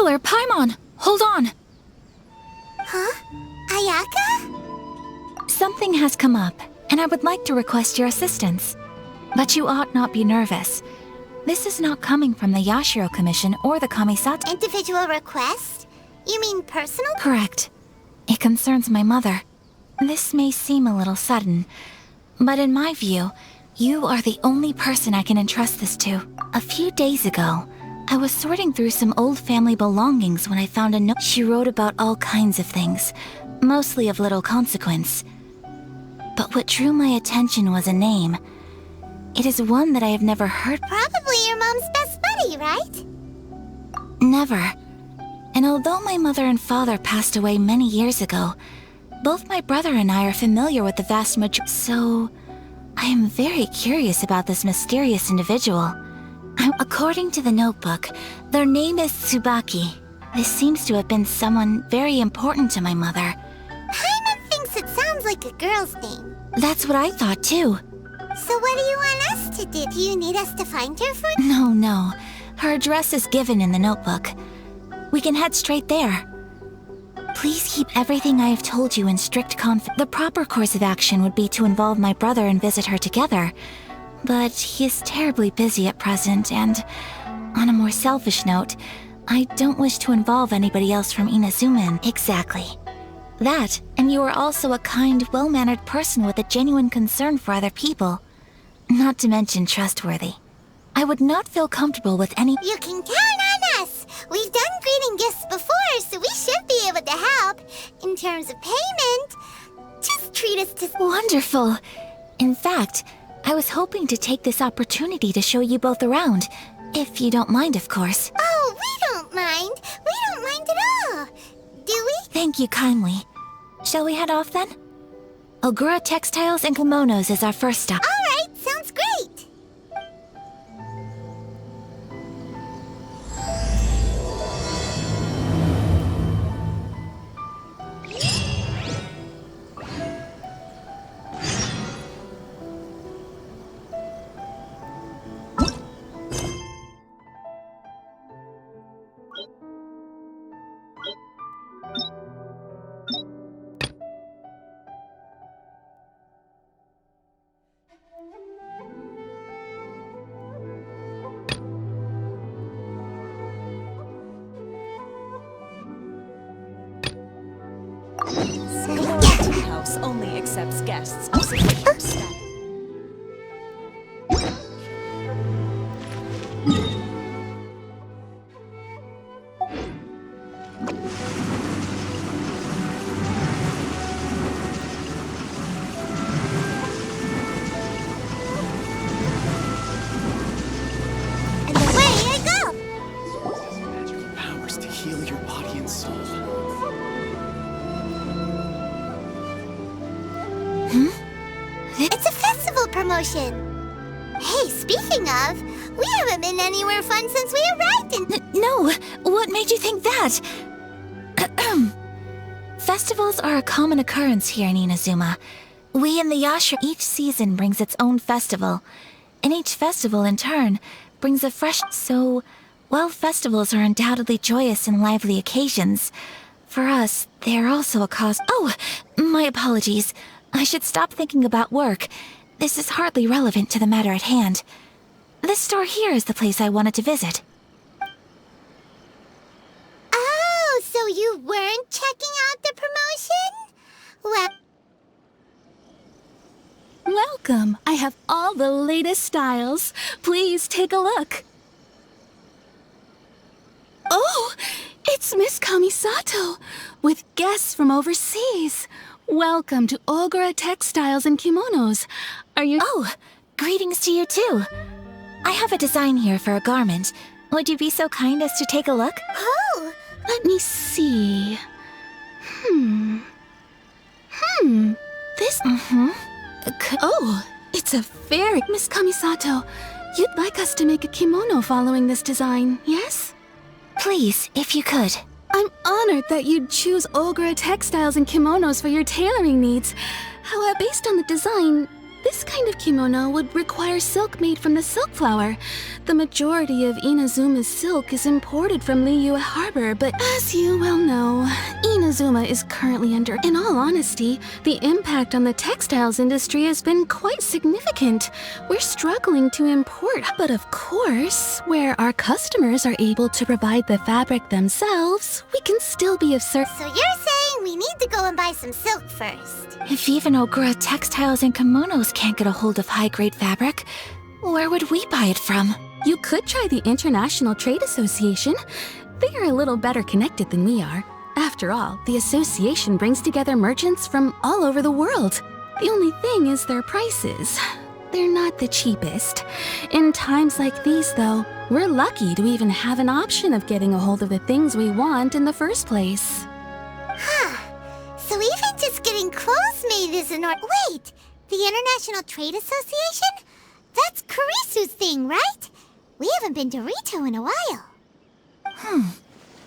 Traveler, Paimon! Hold on! Huh? Ayaka? Something has come up, and I would like to request your assistance. But you ought not be nervous. This is not coming from the Yashiro Commission or the Kamisato. Individual request? You mean personal? Correct. It concerns my mother. This may seem a little sudden, but in my view, you are the only person I can entrust this to. A few days ago, I was sorting through some old family belongings when I found a note. She wrote about all kinds of things, mostly of little consequence. But what drew my attention was a name. It is one that I have never heard. Probably your mom's best buddy, right? Never. And although my mother and father passed away many years ago, both my brother and I are familiar with the vast majority. So, I am very curious about this mysterious individual. According to the notebook, their name is Tsubaki. This seems to have been someone very important to my mother. Paimon thinks it sounds like a girl's name. That's what I thought too. So what do you want us to do? Do you need us to find her for you? No. Her address is given in the notebook. We can head straight there. Please keep everything I have told you in strict confidence. The proper course of action would be to involve my brother and visit her together. But he is terribly busy at present, and on a more selfish note, I don't wish to involve anybody else from Inazuma. Exactly. That, and you are also a kind, well-mannered person with a genuine concern for other people. Not to mention trustworthy. I would not feel comfortable with any— You can count on us! We've done greeting gifts before, so we should be able to help. In terms of payment, just treat us to— Wonderful! In fact, I was hoping to take this opportunity to show you both around. If you don't mind, of course. Oh, we don't mind. We don't mind at all. Do we? Thank you kindly. Shall we head off then? Ogura Textiles and Kimonos is our first stop. All right, sounds great. The house only accepts guests of sufficient status. And away I go! Magical powers to heal your body and soul. It's a festival promotion. Hey, speaking of, we haven't been anywhere fun since we arrived in— No! What made you think that? Festivals are a common occurrence here in Inazuma. We in the Yashiro— Each season brings its own festival, and each festival, in turn, brings a fresh— So, while festivals are undoubtedly joyous and lively occasions, for us, they are also a cause— Oh! My apologies. I should stop thinking about work. This is hardly relevant to the matter at hand. This store here is the place I wanted to visit. Oh, so you weren't checking out the promotion? Well, Welcome. I have all the latest styles. Please take a look. Oh, it's Miss Kamisato, with guests from overseas. Welcome to Ogura Textiles and Kimonos. Are you— Oh, greetings to you too. I have a design here for a garment. Would you be so kind as to take a look? oh, Let me see. This— Oh, it's a very— Miss Kamisato, you'd like us to make a kimono following this design, yes? Please, if you could. I'm honored that you'd choose Ogura Textiles and Kimonos for your tailoring needs. However, based on the design, This kind of kimono would require silk made from the silk flower. The majority of Inazuma's silk is imported from Liyue Harbor, but as you well know, Inazuma is currently under... In all honesty, the impact on the textiles industry has been quite significant. We're struggling to import, but of course, where our customers are able to provide the fabric themselves, we can still be of service. So you're saying we need to go and buy some silk first? If even Ogura Textiles and Kimonos can't get a hold of high-grade fabric, where would we buy it from? You could try the International Trade Association. They are a little better connected than we are. After all, the association brings together merchants from all over the world. The only thing is their prices. They're not the cheapest. In times like these, though, we're lucky to even have an option of getting a hold of the things we want in the first place. Huh. So even just getting clothes made is an Wait! The International Trade Association? That's Kurisu's thing, right? We haven't been to Rito in a while.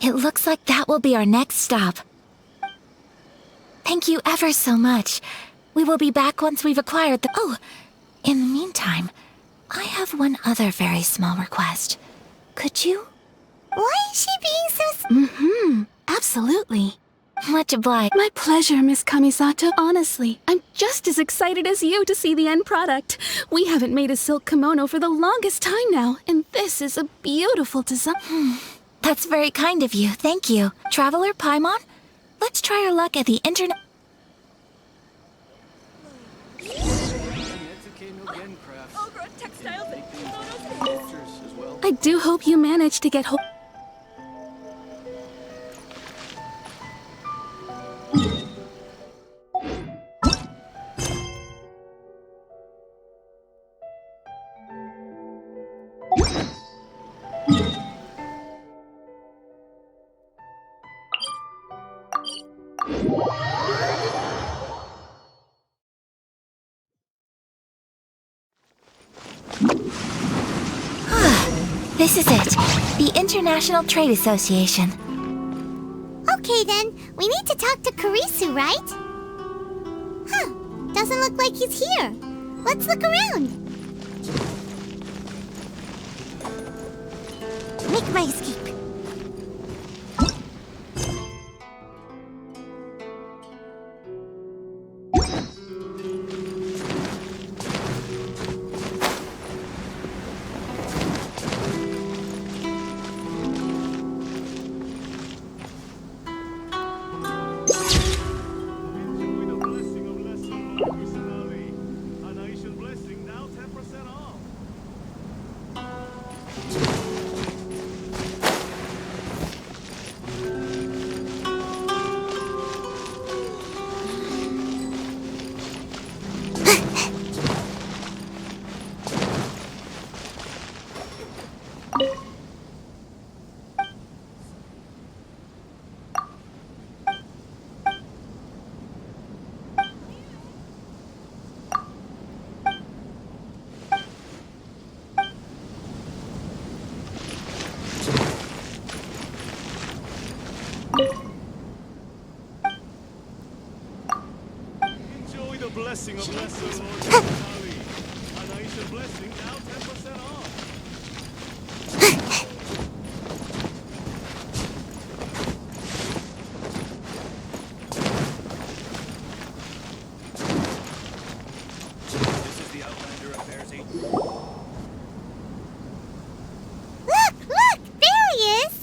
It looks like that will be our next stop. Thank you ever so much. We will be back once we've acquired the... Oh, in the meantime, I have one other very small request. Could you? Why is she being so... Absolutely. Much obliged. My pleasure, Miss Kamisato. Honestly, I'm just as excited as you to see the end product. We haven't made a silk kimono for the longest time now, and this is a beautiful design. That's very kind of you, thank you. Traveler Paimon, let's try our luck at the internet... Ogura Textiles and Kimonos. I do hope you managed to get hold... This is it. The International Trade Association. Okay then, we need to talk to Kurisu, right? Huh, doesn't look like he's here. Let's look around. Make my escape. Enjoy the blessing of Lesser Lord Kali. An Aisha blessing now 10% off. This is the Outlander Affairs agent. Look! There he is!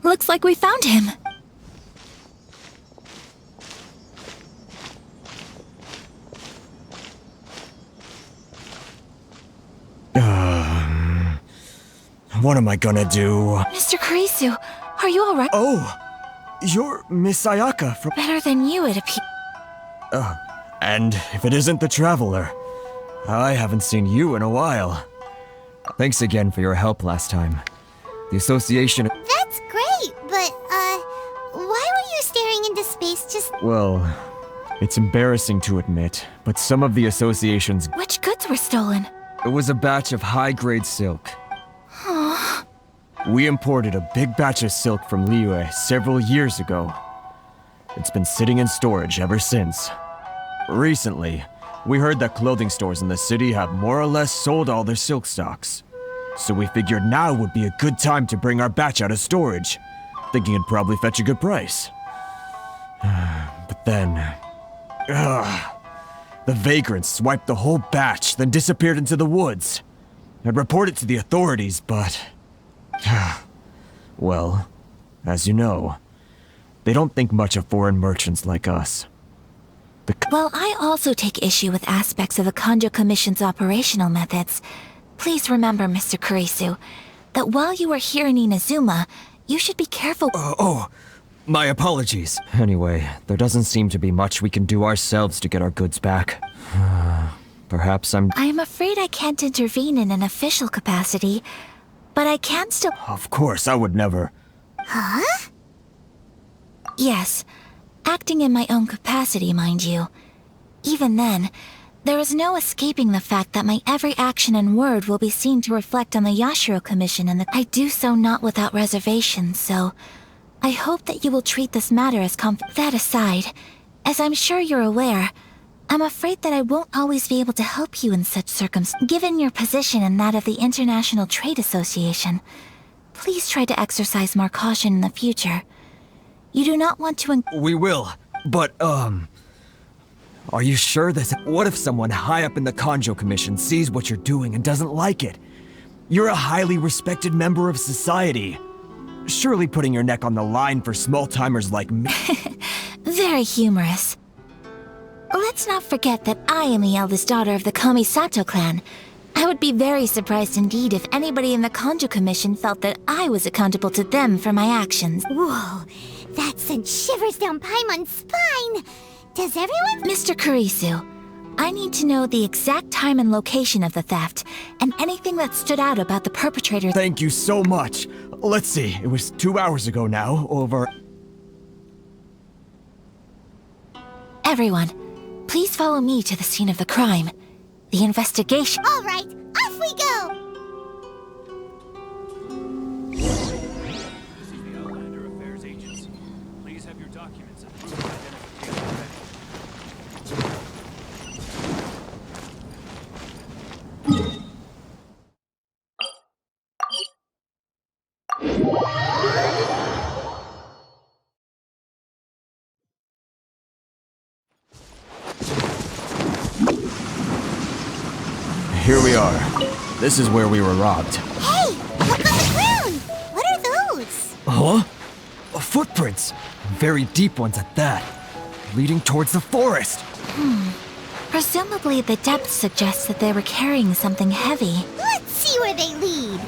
Looks like we found him. What am I gonna do? Mr. Kurisu, are you alright? Oh, you're Miss Ayaka from... Better than you, it appears. And if it isn't the Traveler, I haven't seen you in a while. Thanks again for your help last time. The association... That's great, but, why were you staring into space just... Well, it's embarrassing to admit, but some of the association's... Which goods were stolen? It was a batch of high-grade silk. We imported a big batch of silk from Liyue several years ago. It's been sitting in storage ever since. Recently, we heard that clothing stores in the city have more or less sold all their silk stocks. So we figured now would be a good time to bring our batch out of storage, thinking it'd probably fetch a good price. But then... the vagrants swiped the whole batch, then disappeared into the woods. I'd report it to the authorities, but... well, as you know, they don't think much of foreign merchants like us. While I also take issue with aspects of the Kanjo Commission's operational methods, please remember, Mr. Kurisu, that while you are here in Inazuma, you should be careful. My apologies. Anyway, there doesn't seem to be much we can do ourselves to get our goods back. Perhaps I am afraid I can't intervene in an official capacity, but I can still... Of course, I would never... Huh? Yes, acting in my own capacity, mind you. Even then, there is no escaping the fact that my every action and word will be seen to reflect on the Yashiro Commission, and I do so not without reservation, so... I hope that you will treat this matter as That aside, as I'm sure you're aware, I'm afraid that I won't always be able to help you in such circumstances. Given your position and that of the International Trade Association, please try to exercise more caution in the future. You do not want to... We will, but, are you sure this... What if someone high up in the Kanjo Commission sees what you're doing and doesn't like it? You're a highly respected member of society. Surely putting your neck on the line for small-timers like me... Very humorous. Let's not forget that I am the eldest daughter of the Kamisato clan. I would be very surprised indeed if anybody in the Kanjo Commission felt that I was accountable to them for my actions. Whoa, that sent shivers down Paimon's spine. Does everyone... Mr. Kurisu, I need to know the exact time and location of the theft, and anything that stood out about the perpetrator. Thank you so much. Let's see, it was 2 hours ago now, over... Everyone, please follow me to the scene of the crime. The investigation... All right, off we go! This is the Outlander Affairs Agency. Please have your documents and proof of identification ready. Here we are. This is where we were robbed. Hey, look on the ground! What are those? Huh? Footprints! Very deep ones at that. Leading towards the forest. Presumably the depth suggests that they were carrying something heavy. Let's see where they lead.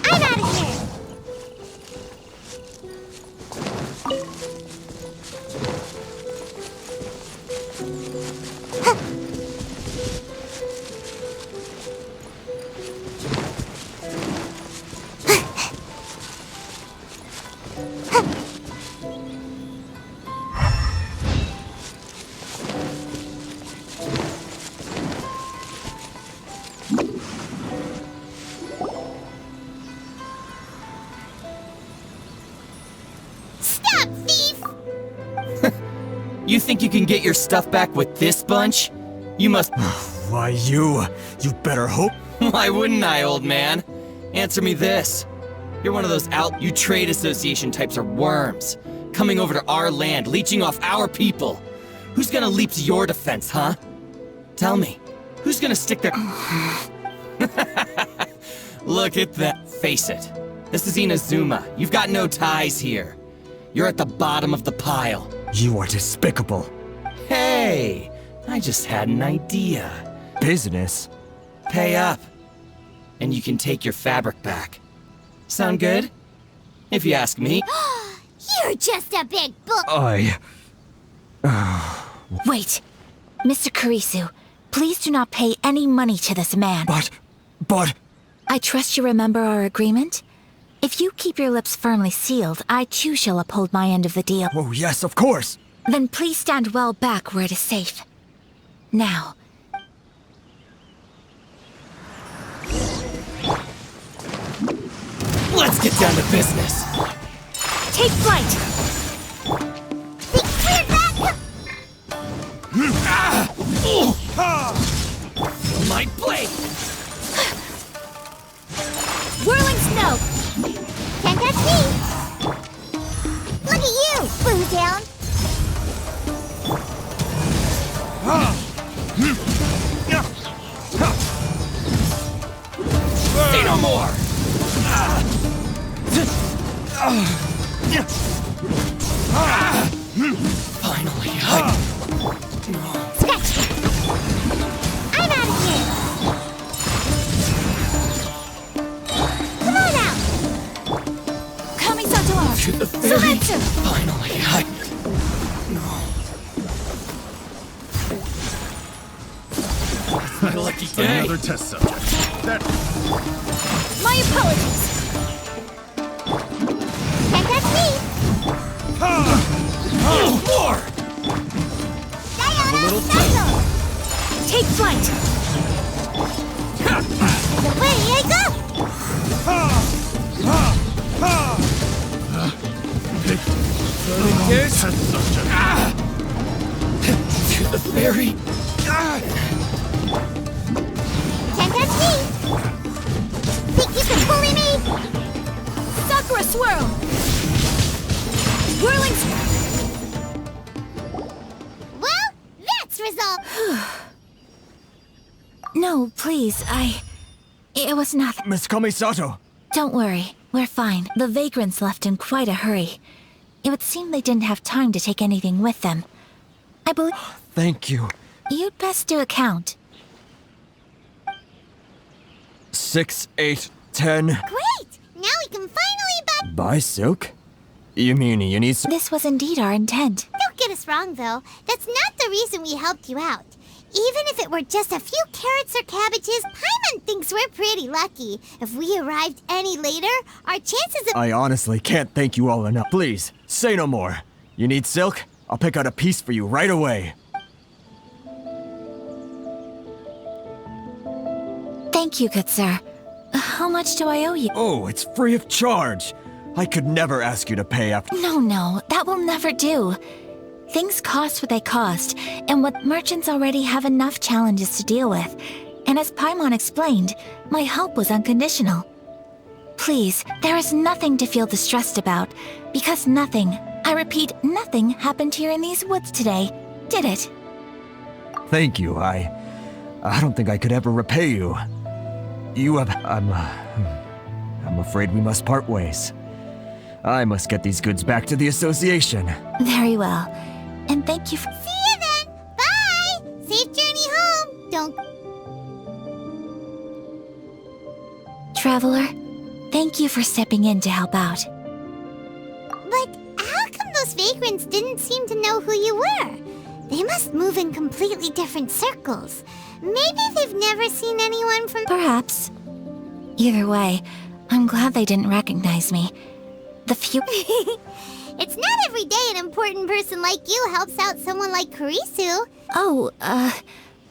I'm out of here! Stop, thief! You think you can get your stuff back with this bunch? You must... Why, you better hope. Why wouldn't I, old man? Answer me this. You're one of those you trade association types are worms. Coming over to our land, leeching off our people. Who's gonna leap to your defense, huh? Tell me, who's gonna stick their... Look at that. Face it. This is Inazuma. You've got no ties here. You're at the bottom of the pile. You are despicable. Hey, I just had an idea. Business? Pay up, and you can take your fabric back. Sound good? If you ask me. You're just a big bull. I... Wait! Mr. Kurisu, Please do not pay any money to this man. But... I trust you remember our agreement? If you keep your lips firmly sealed, I too shall uphold my end of the deal. Oh, yes, of course. Then please stand well back where it is safe. Now. Let's get down to business. Take flight! Clear that! My blade! Whirling snow! Can't touch me! Look at you, Boo Down! Say no more! Finally, Scratch! I'm out of here! Come on out! Kamisato! to the very... Sumetsu! Finally, My lucky day. Another test subject. My apologies! Can't touch me! More! Diana, special! Take flight! Away I go! Here's Test subject. to the very... Can't touch me! Think you can bully me? Sakura swirl! Whirling Well, that's resolved! No, please, It was nothing. Miss Kamisato. Don't worry, we're fine. The vagrants left in quite a hurry. It would seem they didn't have time to take anything with them. I believe... Thank you. You'd best do a count. 6, 8, 10. Great! Now we can finally Buy silk? You mean you need some... This was indeed our intent. Don't get us wrong, though. That's not the reason we helped you out. Even if it were just a few carrots or cabbages, Paimon thinks we're pretty lucky. If we arrived any later, our chances of... I honestly can't thank you all enough. Please, say no more. You need silk? I'll pick out a piece for you right away. Thank you, good sir. How much do I owe you? Oh, it's free of charge. I could never ask you to pay after... No, that will never do. Things cost what they cost, and what merchants already have enough challenges to deal with. And as Paimon explained, my help was unconditional. Please, there is nothing to feel distressed about, because nothing, I repeat, nothing happened here in these woods today, did it? Thank you, I don't think I could ever repay you. I'm afraid we must part ways. I must get these goods back to the association. Very well. And thank you for... See you then! Bye! Safe journey home! Don't... Traveler, thank you for stepping in to help out. But how come those vagrants didn't seem to know who you were? They must move in completely different circles. Maybe they've never seen anyone from... Perhaps. Either way, I'm glad they didn't recognize me. The few... It's not every day an important person like you helps out someone like Kurisu. Oh,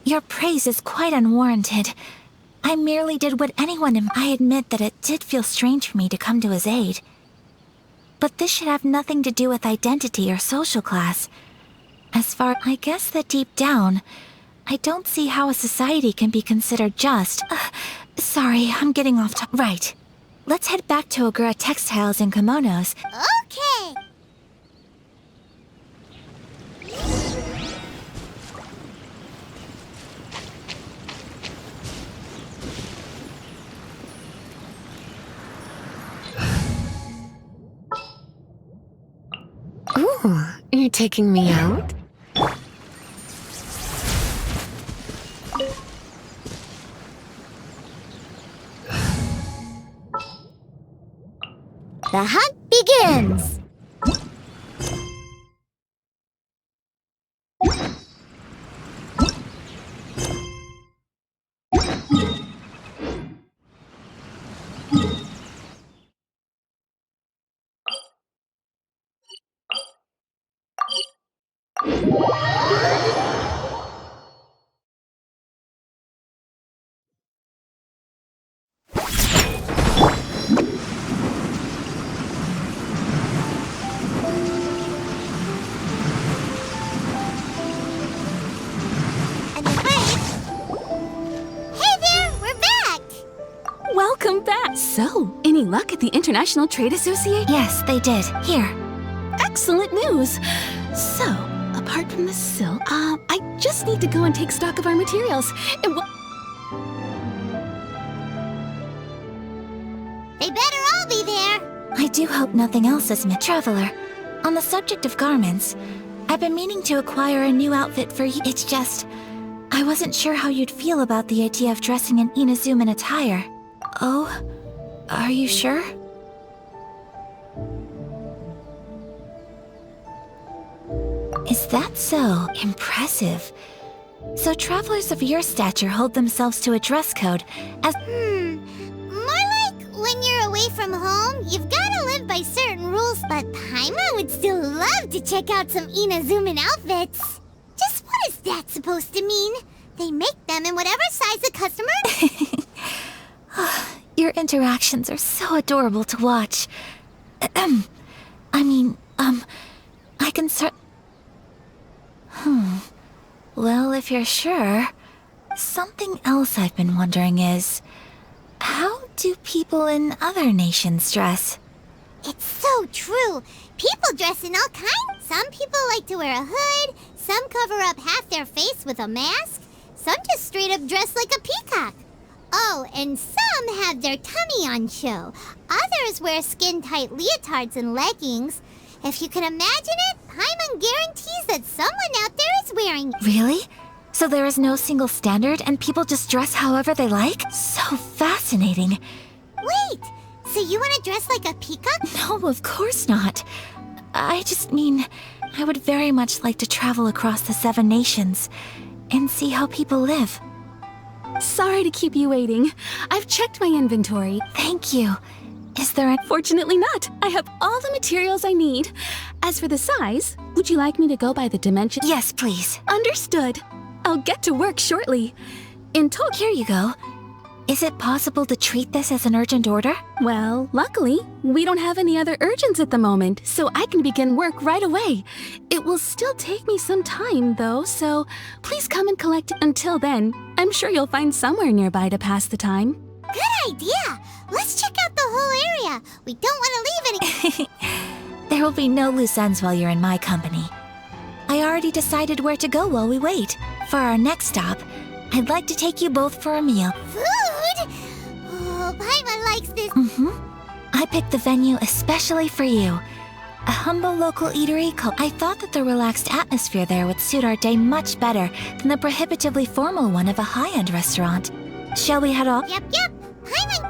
your praise is quite unwarranted. I merely did what anyone I admit that it did feel strange for me to come to his aid. But this should have nothing to do with identity or social class. I guess that deep down, I don't see how a society can be considered just. Sorry, I'm getting off Right. Let's head back to Ogura Textiles and Kimonos. Okay. Ooh, you're taking me out? The hunt begins! And then wait. Hey there, we're back! Welcome back. So, any luck at the International Trade Association? Yes, they did. Here. Excellent news. So, apart from the silk, I just need to go and take stock of our materials. And They better all be there. I do hope nothing else is Traveler, on the subject of garments, I've been meaning to acquire a new outfit for you. It's just, I wasn't sure how you'd feel about the idea of dressing in Inazuman attire. Oh, are you sure? Is that so? Impressive. So travelers of your stature hold themselves to a dress code as— More like when you're away from home, you've gotta live by certain rules, but Paimon would still love to check out some Inazuman outfits. Just what is that supposed to mean? They make them in whatever size the customer... Your interactions are so adorable to watch. I can Well, if you're sure, something else I've been wondering is, how do people in other nations dress? It's so true. People dress in all kinds. Some people like to wear a hood, some cover up half their face with a mask, some just straight up dress like a peacock. Oh, and some have their tummy on show. Others wear skin-tight leotards and leggings. If you can imagine it, Paimon guarantees that someone out there is wearing... Really? So there is no single standard and people just dress however they like? So fascinating. Wait, so you want to dress like a peacock? No, of course not. I just mean, I would very much like to travel across the 7 nations and see how people live. sorry to keep you waiting. I've checked my inventory. Thank you. Is there a— Fortunately not. I have all the materials I need. As for the size, would you like me to go by the dimension? Yes, please. Understood. I'll get to work shortly. In total— Here you go. Is it possible to treat this as an urgent order? Well, luckily, we don't have any other urgents at the moment, so I can begin work right away. It will still take me some time, though, so please come and collect it. Until then, I'm sure you'll find somewhere nearby to pass the time. Good idea! Let's check out the whole area. We don't want to leave any... There will be no loose ends while you're in my company. I already decided where to go while we wait. For our next stop, I'd like to take you both for a meal. Food? Oh, Paimon likes this. I picked the venue especially for you. A humble local eatery called— I thought that the relaxed atmosphere there would suit our day much better than the prohibitively formal one of a high-end restaurant. Shall we head off? Yep. Paimon...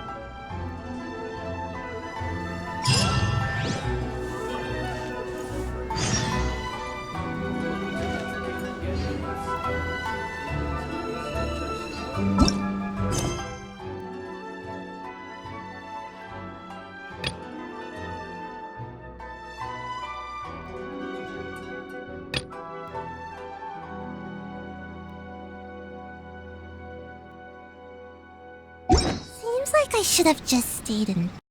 Seems like I should have just stayed in